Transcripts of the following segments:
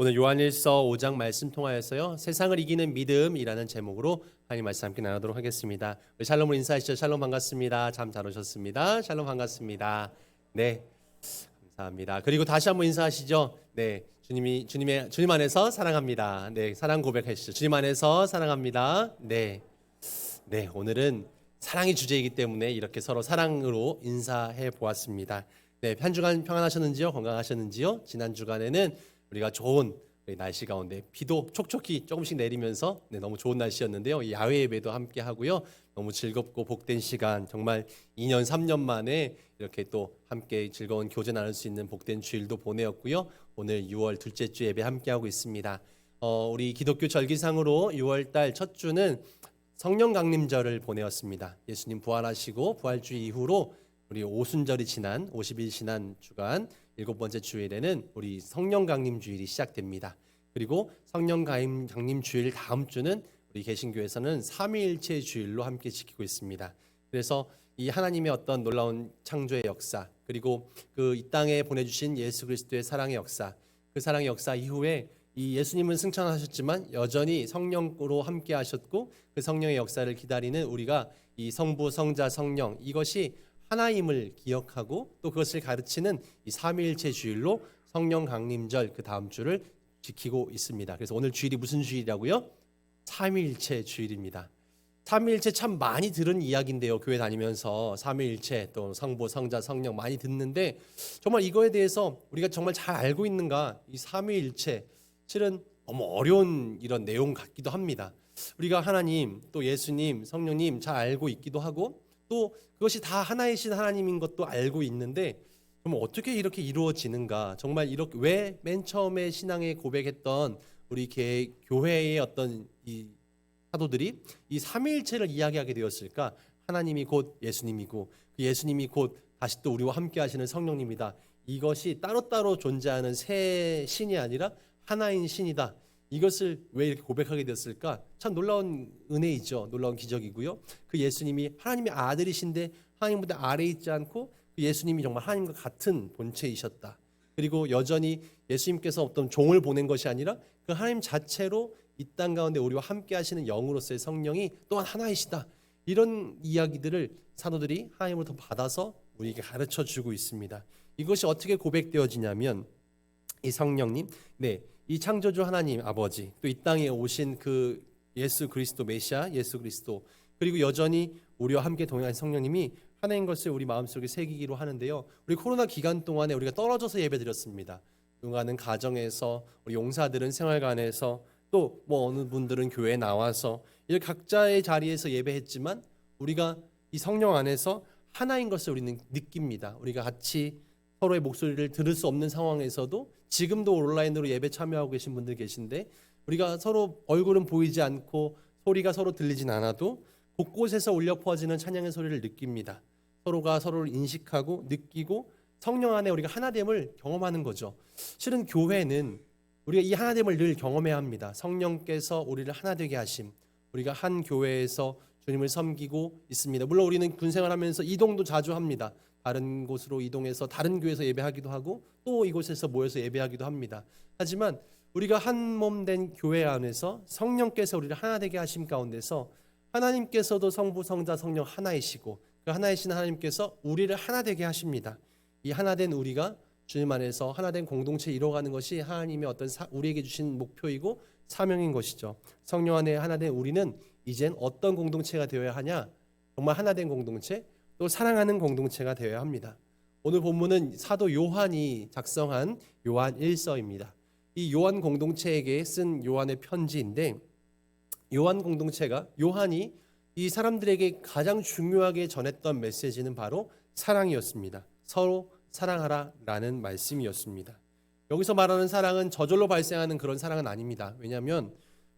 오늘 요한일서 5장 말씀 통하여서요, 세상을 이기는 믿음이라는 제목으로 하나님 말씀 함께 나누도록 하겠습니다. 우리 샬롬을 인사하시죠. 샬롬 반갑습니다. 참 잘 오셨습니다. 샬롬 반갑습니다. 네, 감사합니다. 그리고 다시 한번 인사하시죠. 네, 주님 안에서 사랑합니다. 네, 사랑 고백하시죠. 주님 안에서 사랑합니다. 네, 오늘은 사랑이 주제이기 때문에 이렇게 서로 사랑으로 인사해 보았습니다. 네, 한 주간 평안하셨는지요? 건강하셨는지요? 지난 주간에는 우리가 좋은 날씨 가운데 비도 촉촉히 조금씩 내리면서 너무 좋은 날씨였는데요. 야외 예배도 함께 하고요. 너무 즐겁고 복된 시간, 정말 2년 3년 만에 이렇게 또 함께 즐거운 교제 나눌 수 있는 복된 주일도 보내었고요. 오늘 6월 둘째 주 예배 함께 하고 있습니다. 우리 기독교 절기상으로 6월 달 첫 주는 성령 강림절을 보내었습니다. 예수님 부활하시고 부활주 이후로 우리 오순절이 지난 50일 지난 주간 7번째 주일에는 우리 성령 강림 주일이 시작됩니다. 그리고 성령 강림 주일 다음 주는 우리 개신교에서는 삼위일체 주일로 함께 지키고 있습니다. 그래서 이 하나님의 어떤 놀라운 창조의 역사, 그리고 그 이 땅에 보내주신 예수 그리스도의 사랑의 역사, 그 사랑의 역사 이후에 이 예수님은 승천하셨지만 여전히 성령으로 함께 하셨고, 그 성령의 역사를 기다리는 우리가 이 성부, 성자, 성령, 이것이 하나임을 기억하고 또 그것을 가르치는 이 삼위일체 주일로 성령 강림절 그 다음 주를 지키고 있습니다. 그래서 오늘 주일이 무슨 주일이라고요? 삼위일체 주일입니다. 삼위일체 참 많이 들은 이야기인데요. 교회 다니면서 삼위일체 또 성부, 성자, 성령 많이 듣는데 정말 이거에 대해서 우리가 정말 잘 알고 있는가? 이 삼위일체 실은 너무 어려운 이런 내용 같기도 합니다. 우리가 하나님 또 예수님, 성령님 잘 알고 있기도 하고 또 그것이 다 하나이신 하나님인 것도 알고 있는데 그럼 어떻게 이렇게 이루어지는가? 정말 이렇게 왜 맨 처음에 신앙에 고백했던 우리 교회의 어떤 이 사도들이 이 삼위일체를 이야기하게 되었을까? 하나님이 곧 예수님이고 그 예수님이 곧 다시 또 우리와 함께 하시는 성령님이다. 이것이 따로따로 존재하는 세 신이 아니라 하나인 신이다. 이것을 왜 이렇게 고백하게 되었을까? 참 놀라운 은혜이죠. 놀라운 기적이고요. 그 예수님이 하나님의 아들이신데 하나님보다 아래에 있지 않고 그 예수님이 정말 하나님과 같은 본체이셨다. 그리고 여전히 예수님께서 어떤 종을 보낸 것이 아니라 그 하나님 자체로 이 땅 가운데 우리와 함께 하시는 영으로서의 성령이 또한 하나이시다. 이런 이야기들을 사도들이 하나님으로부터 받아서 우리에게 가르쳐 주고 있습니다. 이것이 어떻게 고백되어지냐면 이 성령님, 이 창조주 하나님 아버지, 또 이 땅에 오신 그 예수 그리스도 메시아, 예수 그리스도, 그리고 여전히 우리와 함께 동행하신 성령님이 하나인 것을 우리 마음속에 새기기로 하는데요. 우리 코로나 기간 동안에 우리가 떨어져서 예배드렸습니다. 누군가는 가정에서, 우리 용사들은 생활관에서, 또 어느 분들은 교회에 나와서 이렇게 각자의 자리에서 예배했지만 우리가 이 성령 안에서 하나인 것을 우리는 느낍니다. 우리가 같이 서로의 목소리를 들을 수 없는 상황에서도 지금도 온라인으로 예배 참여하고 계신 분들 계신데 우리가 서로 얼굴은 보이지 않고 소리가 서로 들리진 않아도 곳곳에서 울려 퍼지는 찬양의 소리를 느낍니다. 서로가 서로를 인식하고 느끼고 성령 안에 우리가 하나됨을 경험하는 거죠. 실은 교회는 우리가 이 하나됨을 늘 경험해야 합니다. 성령께서 우리를 하나 되게 하심, 우리가 한 교회에서 주님을 섬기고 있습니다. 물론 우리는 군생활하면서 이동도 자주 합니다. 다른 곳으로 이동해서 다른 교회에서 예배하기도 하고 또 이곳에서 모여서 예배하기도 합니다. 하지만 우리가 한 몸 된 교회 안에서 성령께서 우리를 하나 되게 하심 가운데서 하나님께서도 성부, 성자, 성령 하나이시고 그 하나이신 하나님께서 우리를 하나 되게 하십니다. 이 하나 된 우리가 주님 안에서 하나 된 공동체 이뤄가는 것이 하나님의 어떤 우리에게 주신 목표이고 사명인 것이죠. 성령 안에 하나 된 우리는 이젠 어떤 공동체가 되어야 하냐? 정말 하나 된 공동체, 또 사랑하는 공동체가 되어야 합니다. 오늘 본문은 사도 요한이 작성한 요한 1서입니다. 이 요한 공동체에게 쓴 요한의 편지인데 요한 공동체가 요한이 이 사람들에게 가장 중요하게 전했던 메시지는 바로 사랑이었습니다. 서로 사랑하라 라는 말씀이었습니다. 여기서 말하는 사랑은 저절로 발생하는 그런 사랑은 아닙니다. 왜냐하면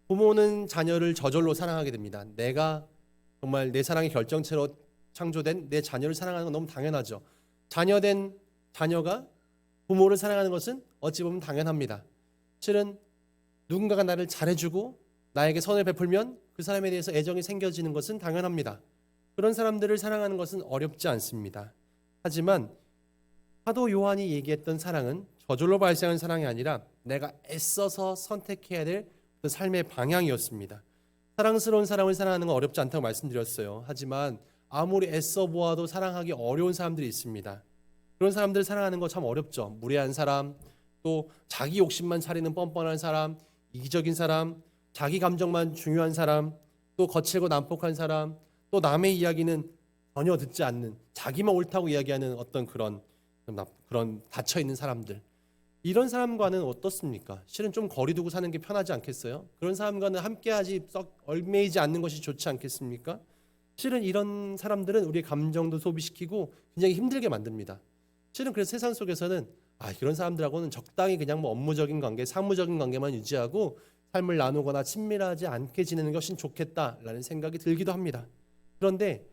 부모는 자녀를 저절로 사랑하게 됩니다. 내가 정말 내 사랑의 결정체로 창조된 내 자녀를 사랑하는 건 너무 당연하죠. 자녀된 자녀가 부모를 사랑하는 것은 어찌 보면 당연합니다. 실은 누군가가 나를 잘해주고 나에게 선을 베풀면 그 사람에 대해서 애정이 생겨지는 것은 당연합니다. 그런 사람들을 사랑하는 것은 어렵지 않습니다. 하지만 사도 요한이 얘기했던 사랑은 저절로 발생한 사랑이 아니라 내가 애써서 선택해야 될 그 삶의 방향이었습니다. 사랑스러운 사람을 사랑하는 건 어렵지 않다고 말씀드렸어요. 하지만 아무리 애써 보아도 사랑하기 어려운 사람들이 있습니다. 그런 사람들을 사랑하는 거 참 어렵죠. 무례한 사람, 또 자기 욕심만 차리는 뻔뻔한 사람, 이기적인 사람, 자기 감정만 중요한 사람, 또 거칠고 난폭한 사람, 또 남의 이야기는 전혀 듣지 않는, 자기만 옳다고 이야기하는 어떤 그런 닫혀있는 사람들, 이런 사람과는 어떻습니까? 실은 좀 거리 두고 사는 게 편하지 않겠어요? 그런 사람과는 함께하지 썩 얼매이지 않는 것이 좋지 않겠습니까? 실은 이런 사람들은 우리의 감정도 소비시키고 굉장히 힘들게 만듭니다. 실은 그래서 세상 속에서는 이런 사람들하고는 적당히 그냥 뭐 업무적인 관계, 사무적인 관계만 유지하고 삶을 나누거나 친밀하지 않게 지내는 것이 좋겠다라는 생각이 들기도 합니다. 그런데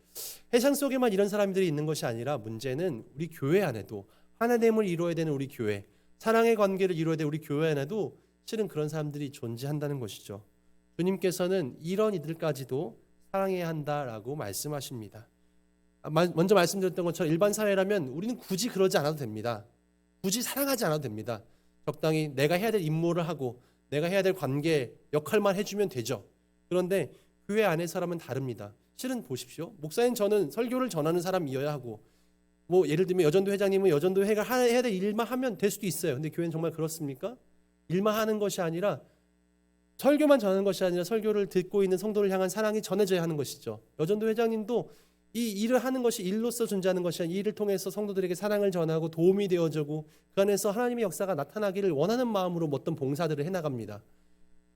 세상 속에만 이런 사람들이 있는 것이 아니라 문제는 우리 교회 안에도, 하나됨을 이루어야 되는 우리 교회, 사랑의 관계를 이루어야 되는 우리 교회 안에도 실은 그런 사람들이 존재한다는 것이죠. 주님께서는 이런 이들까지도 사랑해야 한다라고 말씀하십니다. 먼저 말씀드렸던 것처럼 일반 사회라면 우리는 굳이 그러지 않아도 됩니다. 굳이 사랑하지 않아도 됩니다. 적당히 내가 해야 될 임무를 하고 내가 해야 될 관계 역할만 해주면 되죠. 그런데 교회 안에서라면 다릅니다. 실은 보십시오. 목사님, 저는 설교를 전하는 사람이어야 하고, 뭐 예를 들면 여전도 회장님은 여전도 회가 해야 될 일만 하면 될 수도 있어요. 근데 교회는 정말 그렇습니까? 일만 하는 것이 아니라, 설교만 전하는 것이 아니라 설교를 듣고 있는 성도를 향한 사랑이 전해져야 하는 것이죠. 여전도 회장님도 이 일을 하는 것이 일로서 존재하는 것이 아니라 이 일을 통해서 성도들에게 사랑을 전하고 도움이 되어주고 그 안에서 하나님의 역사가 나타나기를 원하는 마음으로 어떤 봉사들을 해나갑니다.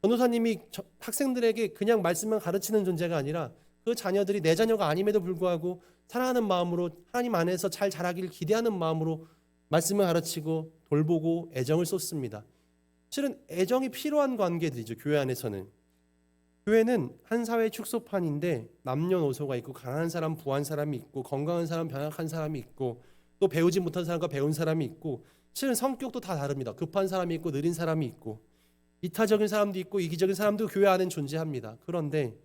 전도사님이 학생들에게 그냥 말씀만 가르치는 존재가 아니라 그 자녀들이 내 자녀가 아님에도 불구하고 사랑하는 마음으로 하나님 안에서 잘 자라기를 기대하는 마음으로 말씀을 가르치고 돌보고 애정을 쏟습니다. 실은 애정이 필요한 관계들이죠. 교회 안에서는. 교회는 한 사회의 축소판인데 남녀노소가 있고, 가난한 사람, 부한 사람이 있고, 건강한 사람, 병약한 사람이 있고, 또 배우지 못한 사람과 배운 사람이 있고, 실은 성격도 다 다릅니다. 급한 사람이 있고 느린 사람이 있고, 이타적인 사람도 있고 이기적인 사람도 교회 안에는 존재합니다. 그런데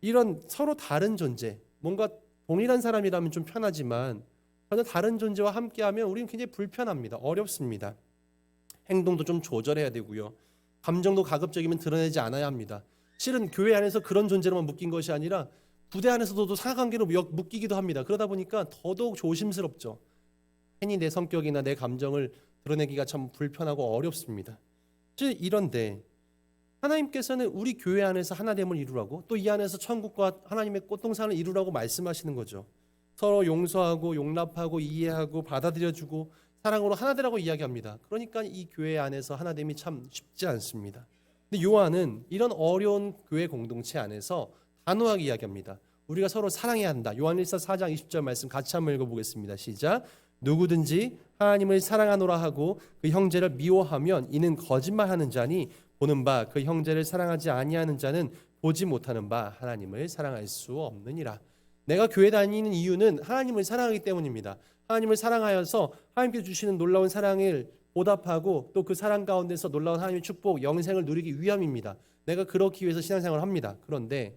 이런 서로 다른 존재, 뭔가 동일한 사람이라면 좀 편하지만 전혀 다른 존재와 함께하면 우리는 굉장히 불편합니다. 어렵습니다. 행동도 좀 조절해야 되고요. 감정도 가급적이면 드러내지 않아야 합니다. 실은 교회 안에서 그런 존재로만 묶인 것이 아니라 부대 안에서도 상하관계로 묶이기도 합니다. 그러다 보니까 더더욱 조심스럽죠. 괜히 내 성격이나 내 감정을 드러내기가 참 불편하고 어렵습니다. 이런데 하나님께서는 우리 교회 안에서 하나됨을 이루라고, 또 이 안에서 천국과 하나님의 꽃동산을 이루라고 말씀하시는 거죠. 서로 용서하고 용납하고 이해하고 받아들여주고 사랑으로 하나되라고 이야기합니다. 그러니까 이 교회 안에서 하나됨이 참 쉽지 않습니다. 근데 요한은 이런 어려운 교회 공동체 안에서 단호하게 이야기합니다. 우리가 서로 사랑해야 한다. 요한일서 4장 20절 말씀 같이 한번 읽어보겠습니다. 시작. 누구든지 하나님을 사랑하노라 하고 그 형제를 미워하면 이는 거짓말하는 자니 보는 바 그 형제를 사랑하지 아니하는 자는 보지 못하는 바 하나님을 사랑할 수 없느니라. 내가 교회 다니는 이유는 하나님을 사랑하기 때문입니다. 하나님을 사랑하여서 하나님께 주시는 놀라운 사랑을 보답하고 또 그 사랑 가운데서 놀라운 하나님의 축복, 영생을 누리기 위함입니다. 내가 그렇기 위해서 신앙생활을 합니다. 그런데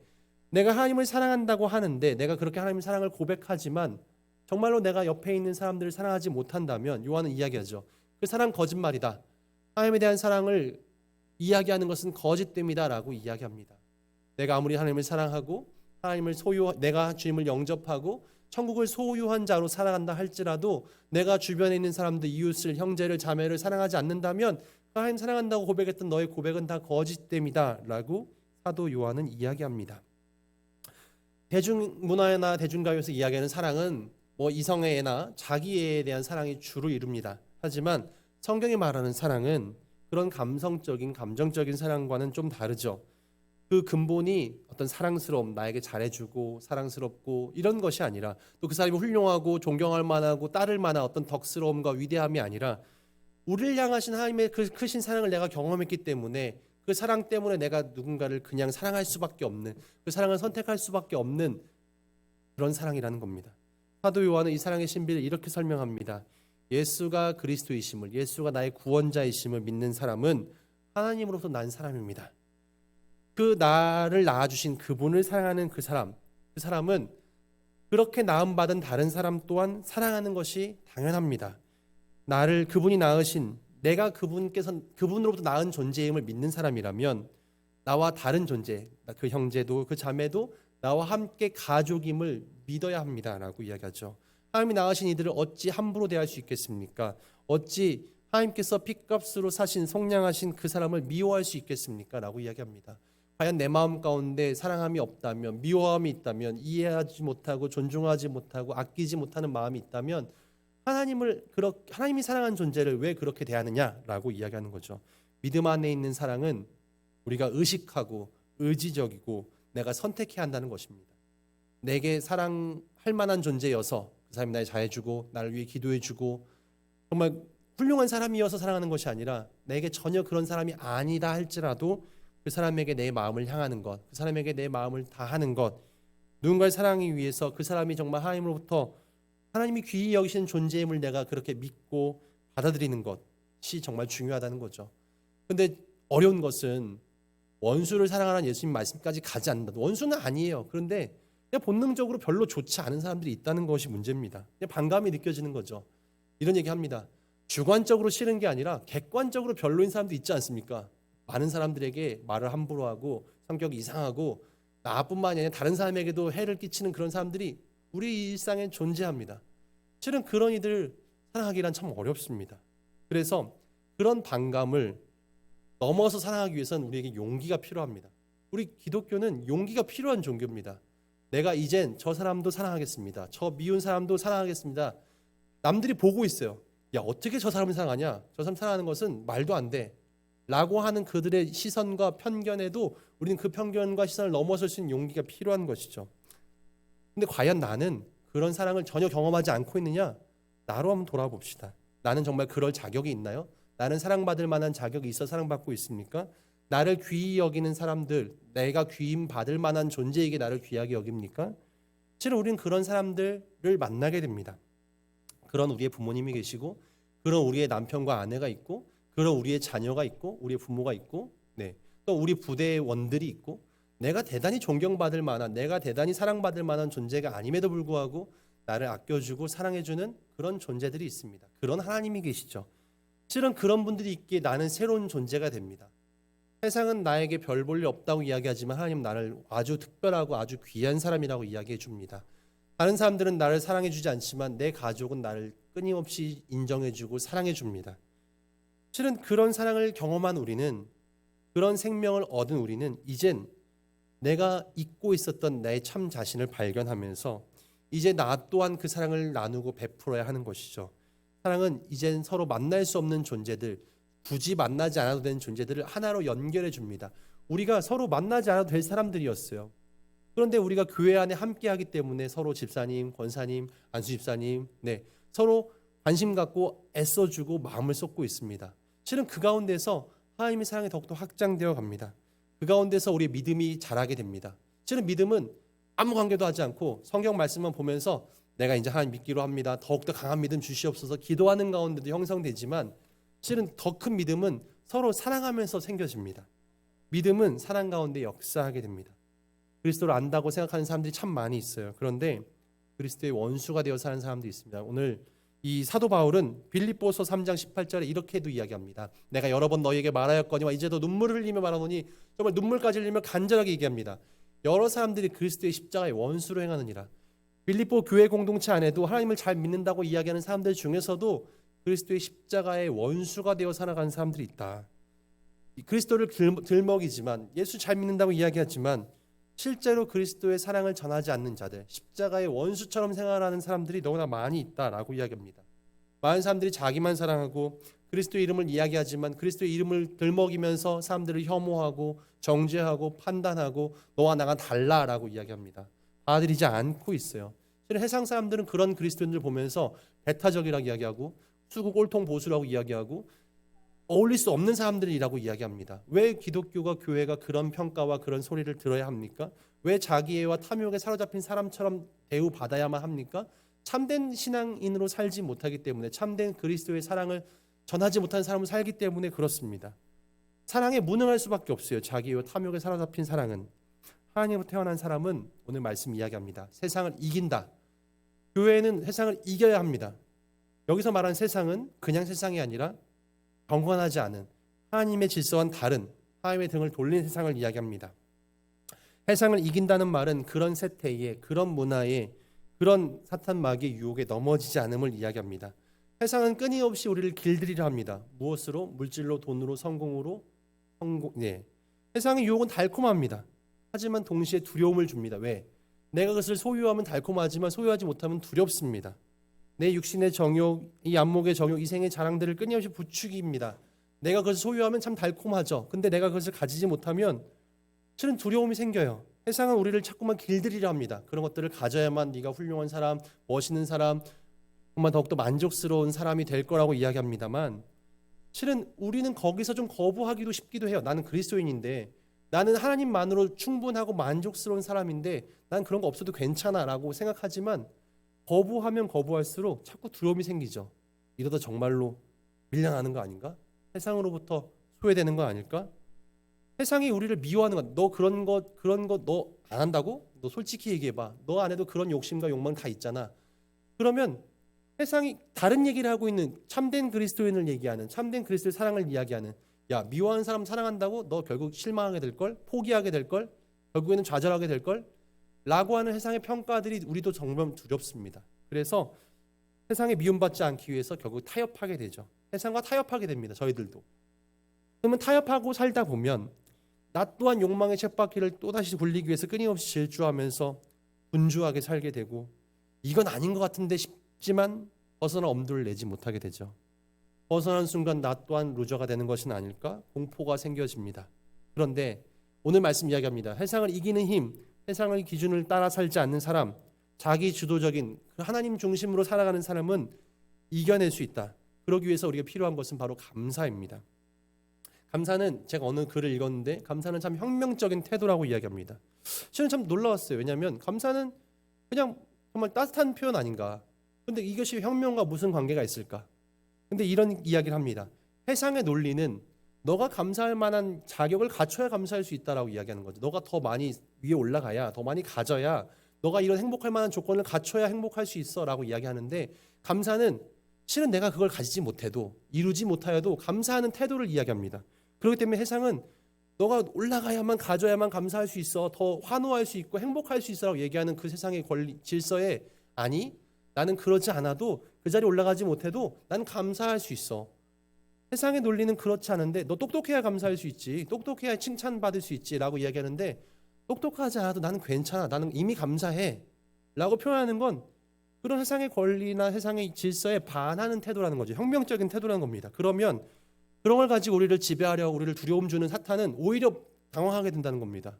내가 하나님을 사랑한다고 하는데, 내가 그렇게 하나님의 사랑을 고백하지만 정말로 내가 옆에 있는 사람들을 사랑하지 못한다면 요한은 이야기하죠. 그 사랑 거짓말이다. 하나님에 대한 사랑을 이야기하는 것은 거짓됨이다 라고 이야기합니다. 내가 아무리 하나님을 사랑하고 하나님을 내가 주님을 영접하고 천국을 소유한 자로 살아간다 할지라도 내가 주변에 있는 사람들, 이웃을, 형제를, 자매를 사랑하지 않는다면 하나님 사랑한다고 고백했던 너의 고백은 다 거짓됨이다 라고 사도 요한은 이야기합니다. 대중문화나 대중가요에서 이야기하는 사랑은 뭐 이성의 애나 자기애에 대한 사랑이 주로 이룹니다. 하지만 성경이 말하는 사랑은 그런 감성적인, 감정적인 사랑과는 좀 다르죠. 그 근본이 어떤 사랑스러움, 나에게 잘해주고 사랑스럽고 이런 것이 아니라, 또 그 사람이 훌륭하고 존경할 만하고 따를 만한 어떤 덕스러움과 위대함이 아니라 우리를 향하신 하나님의 그 크신 사랑을 내가 경험했기 때문에 그 사랑 때문에 내가 누군가를 그냥 사랑할 수밖에 없는, 그 사랑을 선택할 수밖에 없는 그런 사랑이라는 겁니다. 사도 요한은 이 사랑의 신비를 이렇게 설명합니다. 예수가 그리스도이심을, 예수가 나의 구원자이심을 믿는 사람은 하나님으로부터 난 사람입니다. 그 나를 낳아주신 그분을 사랑하는 그 사람은 그렇게 낳음받은 다른 사람 또한 사랑하는 것이 당연합니다. 그분이 낳으신 내가 그분으로부터 나은 존재임을 믿는 사람이라면 나와 다른 존재, 그 형제도 그 자매도 나와 함께 가족임을 믿어야 합니다라고 이야기하죠. 하나님이 낳으신 이들을 어찌 함부로 대할 수 있겠습니까? 어찌 하나님께서 핏값으로 사신 속량하신 그 사람을 미워할 수 있겠습니까? 라고 이야기합니다. 과연 내 마음 가운데 사랑함이 없다면, 미워함이 있다면, 이해하지 못하고 존중하지 못하고 아끼지 못하는 마음이 있다면 하나님이 사랑한 존재를 왜 그렇게 대하느냐라고 이야기하는 거죠. 믿음 안에 있는 사랑은 우리가 의식하고 의지적이고 내가 선택해야 한다는 것입니다. 내게 사랑할 만한 존재여서 그 사람이 날 잘해주고 나를 위해 기도해주고 정말 훌륭한 사람이어서 사랑하는 것이 아니라 내게 전혀 그런 사람이 아니다 할지라도 그 사람에게 내 마음을 향하는 것, 그 사람에게 내 마음을 다하는 것, 누군가를 사랑하기 위해서 그 사람이 정말 하나님으로부터 하나님이 귀히 여기시는 존재임을 내가 그렇게 믿고 받아들이는 것이 정말 중요하다는 거죠. 근데 어려운 것은 원수를 사랑하라는 예수님 말씀까지 가지 않는다. 원수는 아니에요. 그런데 그냥 본능적으로 별로 좋지 않은 사람들이 있다는 것이 문제입니다. 그냥 반감이 느껴지는 거죠. 이런 얘기합니다. 주관적으로 싫은 게 아니라 객관적으로 별로인 사람도 있지 않습니까? 많은 사람들에게 말을 함부로 하고 성격이 이상하고 나뿐만이 아니라 다른 사람에게도 해를 끼치는 그런 사람들이 우리 일상에 존재합니다. 실은 그런 이들 사랑하기란 참 어렵습니다. 그래서 그런 반감을 넘어서 사랑하기 위해서는 우리에게 용기가 필요합니다. 우리 기독교는 용기가 필요한 종교입니다. 내가 이젠 저 사람도 사랑하겠습니다. 저 미운 사람도 사랑하겠습니다. 남들이 보고 있어요. 야, 어떻게 저 사람을 사랑하냐? 저 사람 사랑하는 것은 말도 안 돼. 라고 하는 그들의 시선과 편견에도 우리는 그 편견과 시선을 넘어설 수 있는 용기가 필요한 것이죠. 근데 과연 나는 그런 사랑을 전혀 경험하지 않고 있느냐? 나로 한번 돌아봅시다. 나는 정말 그럴 자격이 있나요? 나는 사랑받을 만한 자격이 있어 사랑받고 있습니까? 나를 귀히 여기는 사람들, 내가 귀임 받을 만한 존재에게 나를 귀하게 여깁니까? 실은 우리는 그런 사람들을 만나게 됩니다. 그런 우리의 부모님이 계시고, 그런 우리의 남편과 아내가 있고, 그런 우리의 자녀가 있고, 우리의 부모가 있고, 또 우리 부대원들이 있고, 내가 대단히 존경받을 만한, 내가 대단히 사랑받을 만한 존재가 아님에도 불구하고 나를 아껴주고 사랑해주는 그런 존재들이 있습니다. 그런 하나님이 계시죠. 실은 그런 분들이 있기에 나는 새로운 존재가 됩니다. 세상은 나에게 별 볼 일 없다고 이야기하지만 하나님은 나를 아주 특별하고 아주 귀한 사람이라고 이야기해 줍니다. 다른 사람들은 나를 사랑해 주지 않지만 내 가족은 나를 끊임없이 인정해 주고 사랑해 줍니다. 실은 그런 사랑을 경험한 우리는, 그런 생명을 얻은 우리는 이젠 내가 잊고 있었던 나의 참 자신을 발견하면서 이제 나 또한 그 사랑을 나누고 베풀어야 하는 것이죠. 사랑은 이젠 서로 만날 수 없는 존재들, 굳이 만나지 않아도 되는 존재들을 하나로 연결해 줍니다. 우리가 서로 만나지 않아도 될 사람들이었어요. 그런데 우리가 교회 안에 함께하기 때문에 서로 집사님, 권사님, 안수 집사님, 서로 관심 갖고 애써주고 마음을 쏟고 있습니다. 실은 그 가운데서 하나님의 사랑이 더욱더 확장되어 갑니다. 그 가운데서 우리의 믿음이 자라게 됩니다. 실은 믿음은 아무 관계도 하지 않고 성경 말씀만 보면서 내가 이제 하나님 믿기로 합니다. 더욱더 강한 믿음 주시옵소서 기도하는 가운데도 형성되지만 실은 더 큰 믿음은 서로 사랑하면서 생겨집니다. 믿음은 사랑 가운데 역사하게 됩니다. 그리스도를 안다고 생각하는 사람들이 참 많이 있어요. 그런데 그리스도의 원수가 되어 사는 사람도 있습니다. 오늘 이 사도 바울은 빌립보서 3장 18절에 이렇게도 이야기합니다. 내가 여러 번 너희에게 말하였거니와 이제도 눈물을 흘리며 말하노니, 정말 눈물까지 흘리며 간절하게 얘기합니다. 여러 사람들이 그리스도의 십자가의 원수로 행하느니라. 빌립보 교회 공동체 안에도 하나님을 잘 믿는다고 이야기하는 사람들 중에서도 그리스도의 십자가의 원수가 되어 살아가는 사람들이 있다. 그리스도를 들먹이지만, 예수 잘 믿는다고 이야기하지만 실제로 그리스도의 사랑을 전하지 않는 자들, 십자가의 원수처럼 생활하는 사람들이 너무나 많이 있다라고 이야기합니다. 많은 사람들이 자기만 사랑하고 그리스도의 이름을 이야기하지만 그리스도의 이름을 들먹이면서 사람들을 혐오하고 정죄하고 판단하고 너와 나가 달라라고 이야기합니다. 받아들이지 않고 있어요. 실은 세상 사람들은 그런 그리스도인들 보면서 배타적이라고 이야기하고 수구 꼴통 보수라고 이야기하고 어울릴 수 없는 사람들이라고 이야기합니다. 왜 기독교가, 교회가 그런 평가와 그런 소리를 들어야 합니까? 왜 자기애와 탐욕에 사로잡힌 사람처럼 대우받아야만 합니까? 참된 신앙인으로 살지 못하기 때문에, 참된 그리스도의 사랑을 전하지 못한 사람을 살기 때문에 그렇습니다. 사랑에 무능할 수밖에 없어요. 자기애와 탐욕에 사로잡힌 사랑은. 하나님으로 태어난 사람은 오늘 말씀 이야기합니다. 세상을 이긴다. 교회는 세상을 이겨야 합니다. 여기서 말하는 세상은 그냥 세상이 아니라 경건하지 않은 하나님의 질서와는 다른 하나님의 등을 돌린 세상을 이야기합니다. 세상을 이긴다는 말은 그런 세태에, 그런 문화에, 그런 사탄 마귀의 유혹에 넘어지지 않음을 이야기합니다. 세상은 끊임없이 우리를 길들이려 합니다. 무엇으로? 물질로, 돈으로, 성공으로. 세상의 유혹은 달콤합니다. 하지만 동시에 두려움을 줍니다. 왜? 내가 그것을 소유하면 달콤하지만 소유하지 못하면 두렵습니다. 내 육신의 정욕, 이 안목의 정욕, 이 생의 자랑들을 끊임없이 부추깁니다. 내가 그것을 소유하면 참 달콤하죠. 근데 내가 그것을 가지지 못하면 실은 두려움이 생겨요. 세상은 우리를 자꾸만 길들이려 합니다. 그런 것들을 가져야만 네가 훌륭한 사람, 멋있는 사람, 정말 더욱더 만족스러운 사람이 될 거라고 이야기합니다만 실은 우리는 거기서 좀 거부하기도 쉽기도 해요. 나는 그리스도인인데, 나는 하나님만으로 충분하고 만족스러운 사람인데 난 그런 거 없어도 괜찮아 라고 생각하지만 거부하면 거부할수록 자꾸 두려움이 생기죠. 이러다 정말로 밀려나는 거 아닌가? 세상으로부터 소외되는 거 아닐까? 세상이 우리를 미워하는 것, 너 그런 거 너 안 한다고? 너 솔직히 얘기해봐. 너 안에도 그런 욕심과 욕망 다 있잖아. 그러면 세상이 다른 얘기를 하고 있는 참된 그리스도인을 얘기하는, 참된 그리스도의 사랑을 이야기하는, 야, 미워하는 사람 사랑한다고 너 결국 실망하게 될걸? 포기하게 될걸? 결국에는 좌절하게 될걸? 라고 하는 세상의 평가들이 우리도 정말 두렵습니다. 그래서 세상에 미움받지 않기 위해서 결국 타협하게 되죠. 세상과 타협하게 됩니다. 저희들도. 그러면 타협하고 살다 보면 나 또한 욕망의 쳇바퀴를 또다시 굴리기 위해서 끊임없이 질주하면서 분주하게 살게 되고 이건 아닌 것 같은데 싶지만 벗어나 엄두를 내지 못하게 되죠. 벗어난 순간 나 또한 루저가 되는 것은 아닐까? 공포가 생겨집니다. 그런데 오늘 말씀 이야기합니다. 세상을 이기는 힘, 세상의 기준을 따라 살지 않는 사람, 자기 주도적인 하나님 중심으로 살아가는 사람은 이겨낼 수 있다. 그러기 위해서 우리가 필요한 것은 바로 감사입니다. 감사는 제가 어느 글을 읽었는데 감사는 참 혁명적인 태도라고 이야기합니다. 저는 참 놀라웠어요. 왜냐하면 감사는 그냥 정말 따뜻한 표현 아닌가. 근데 이것이 혁명과 무슨 관계가 있을까? 근데 이런 이야기를 합니다. 세상의 논리는 너가 감사할 만한 자격을 갖춰야 감사할 수 있다라고 이야기하는 거죠. 너가 더 많이 위에 올라가야, 더 많이 가져야, 너가 이런 행복할 만한 조건을 갖춰야 행복할 수 있어라고 이야기하는데 감사는 실은 내가 그걸 가지지 못해도, 이루지 못하여도 감사하는 태도를 이야기합니다. 그렇기 때문에 세상은 너가 올라가야만, 가져야만 감사할 수 있어, 더 환호할 수 있고 행복할 수 있어라고 얘기하는 그 세상의 권리, 질서에 아니, 나는 그러지 않아도 그 자리에 올라가지 못해도 난 감사할 수 있어. 세상의 논리는 그렇지 않은데 너 똑똑해야 감사할 수 있지, 똑똑해야 칭찬받을 수 있지 라고 이야기하는데 똑똑하지 않아도 나는 괜찮아, 나는 이미 감사해 라고 표현하는 건 그런 세상의 권리나 세상의 질서에 반하는 태도라는 거죠. 혁명적인 태도라는 겁니다. 그러면 그런 걸 가지고 우리를 지배하려고 우리를 두려움 주는 사탄은 오히려 당황하게 된다는 겁니다.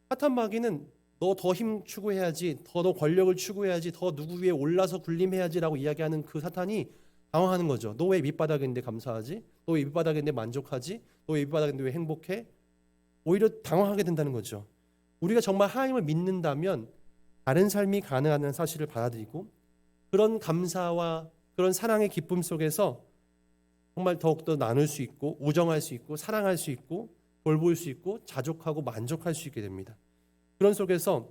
사탄 마귀는 너 더 힘 추구해야지, 더 권력을 추구해야지, 더 누구 위에 올라서 군림해야지라고 이야기하는 그 사탄이 당황하는 거죠. 너 왜 밑바닥인데 감사하지? 너 왜 밑바닥인데 만족하지? 너 왜 밑바닥인데 왜 행복해? 오히려 당황하게 된다는 거죠. 우리가 정말 하나님을 믿는다면 다른 삶이 가능하다는 사실을 받아들이고 그런 감사와 그런 사랑의 기쁨 속에서 정말 더욱더 나눌 수 있고 우정할 수 있고 사랑할 수 있고 돌볼 수 있고 자족하고 만족할 수 있게 됩니다. 그런 속에서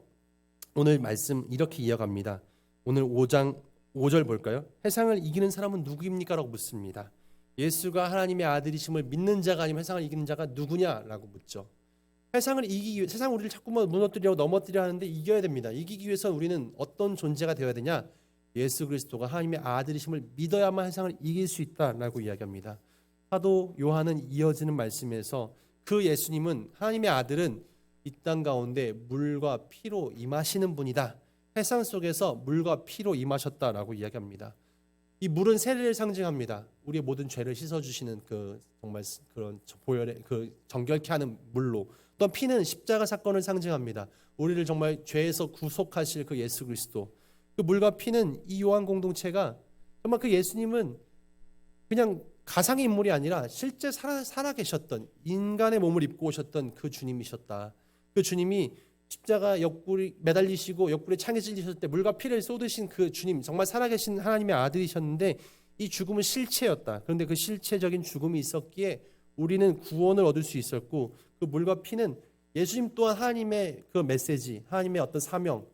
오늘 말씀 이렇게 이어갑니다. 오늘 5장 5절 볼까요? 세상을 이기는 사람은 누구입니까? 라고 묻습니다. 예수가 하나님의 아들이심을 믿는 자가 아니면 세상을 이기는 자가 누구냐라고 묻죠. 세상을 이기기 위해, 세상 우리를 자꾸만 무너뜨리려고 넘어뜨려 하는데 이겨야 됩니다. 이기기 위해서 우리는 어떤 존재가 되어야 되냐? 예수 그리스도가 하나님의 아들이심을 믿어야만 세상을 이길 수 있다라고 이야기합니다. 사도 요한은 이어지는 말씀에서 그 예수님은, 하나님의 아들은 이 땅 가운데 물과 피로 임하시는 분이다. 세상 속에서 물과 피로 임하셨다라고 이야기합니다. 이 물은 세례를 상징합니다. 우리의 모든 죄를 씻어주시는 그 정말 그런 보혈의 그 정결케 하는 물로, 또 피는 십자가 사건을 상징합니다. 우리를 정말 죄에서 구속하실 그 예수 그리스도. 그 물과 피는 이 요한 공동체가 정말 그 예수님은 그냥 가상의 인물이 아니라 실제 살아 계셨던, 인간의 몸을 입고 오셨던 그 주님이셨다. 그 주님이 십자가 옆구리 매달리시고 옆구리에 창에 찔리셨을 때 물과 피를 쏟으신 그 주님, 정말 살아계신 하나님의 아들이셨는데 이 죽음은 실체였다. 그런데 그 실체적인 죽음이 있었기에 우리는 구원을 얻을 수 있었고, 그 물과 피는 예수님 또한 하나님의 그 메시지, 하나님의 어떤 사명,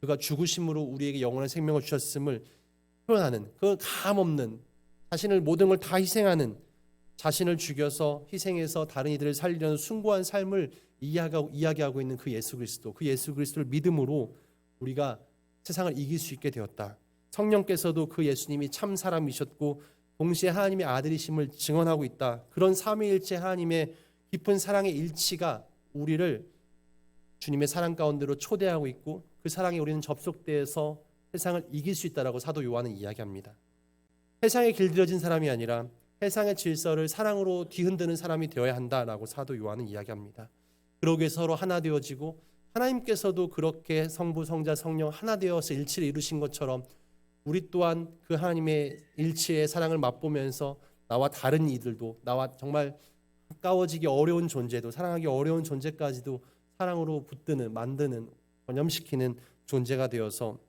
그가 죽으심으로 우리에게 영원한 생명을 주셨음을 표현하는, 그 감없는, 자신을 모든 걸 다 희생하는 자신을 죽여서 희생해서 다른 이들을 살리려는 숭고한 삶을 이야기하고 있는 그 예수 그리스도를 믿음으로 우리가 세상을 이길 수 있게 되었다. 성령께서도 그 예수님이 참 사람이셨고 동시에 하나님의 아들이심을 증언하고 있다. 그런 삼위일체 하나님의 깊은 사랑의 일치가 우리를 주님의 사랑 가운데로 초대하고 있고 그 사랑에 우리는 접속되어서 세상을 이길 수 있다라고 사도 요한은 이야기합니다. 세상에 길들여진 사람이 아니라 세상의 질서를 사랑으로 뒤흔드는 사람이 되어야 한다라고 사도 요한은 이야기합니다. 그러기 위해 서로 하나 되어지고 하나님께서도 그렇게 성부, 성자, 성령 하나 되어서 일치를 이루신 것처럼 우리 또한 그 하나님의 일치의 사랑을 맛보면서 나와 다른 이들도 나와 정말 가까워지기 어려운 존재도 사랑하기 어려운 존재까지도 사랑으로 붙드는 만드는 전염시키는 존재가 되어서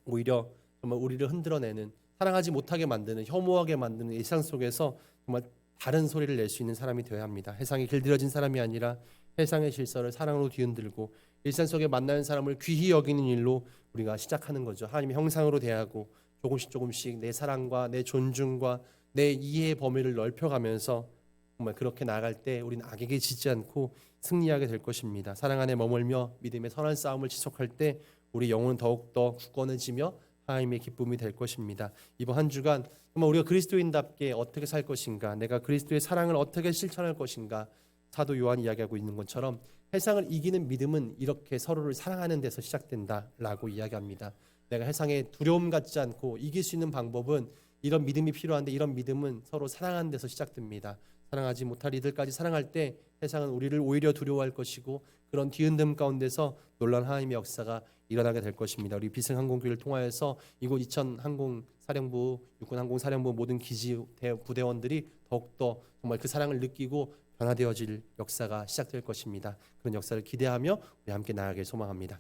오히려 정말 우리를 흔들어내는 사랑하지 못하게 만드는 혐오하게 만드는 일상 속에서 정말 다른 소리를 낼 수 있는 사람이 되어야 합니다. 세상에 길들여진 사람이 아니라 세상의 질서를 사랑으로 뒤흔들고 일상 속에 만나는 사람을 귀히 여기는 일로 우리가 시작하는 거죠. 하나님의 형상으로 대하고 조금씩 내 사랑과 내 존중과 내 이해의 범위를 넓혀가면서 정말 그렇게 나아갈 때 우리는 악에게 지지 않고 승리하게 될 것입니다. 사랑 안에 머물며 믿음의 선한 싸움을 지속할 때 우리 영혼은 더욱더 굳건해지며 하나님의 기쁨이 될 것입니다. 이번 한 주간 정말 우리가 그리스도인답게 어떻게 살 것인가, 내가 그리스도의 사랑을 어떻게 실천할 것인가, 사도 요한이 이야기하고 있는 것처럼 세상을 이기는 믿음은 이렇게 서로를 사랑하는 데서 시작된다라고 이야기합니다. 내가 세상에 두려움 갖지 않고 이길 수 있는 방법은 이런 믿음이 필요한데 이런 믿음은 서로 사랑하는 데서 시작됩니다. 사랑하지 못할 이들까지 사랑할 때 세상은 우리를 오히려 두려워할 것이고 그런 뒤흔듦 가운데서 놀라운 하나님의 역사가 일어나게 될 것입니다. 우리 비승항공교회를 통하여서 이곳 이천항공사령부, 육군항공사령부 모든 기지 부대원들이 더욱더 정말 그 사랑을 느끼고 변화되어질 역사가 시작될 것입니다. 그런 역사를 기대하며 우리 함께 나아가길 소망합니다.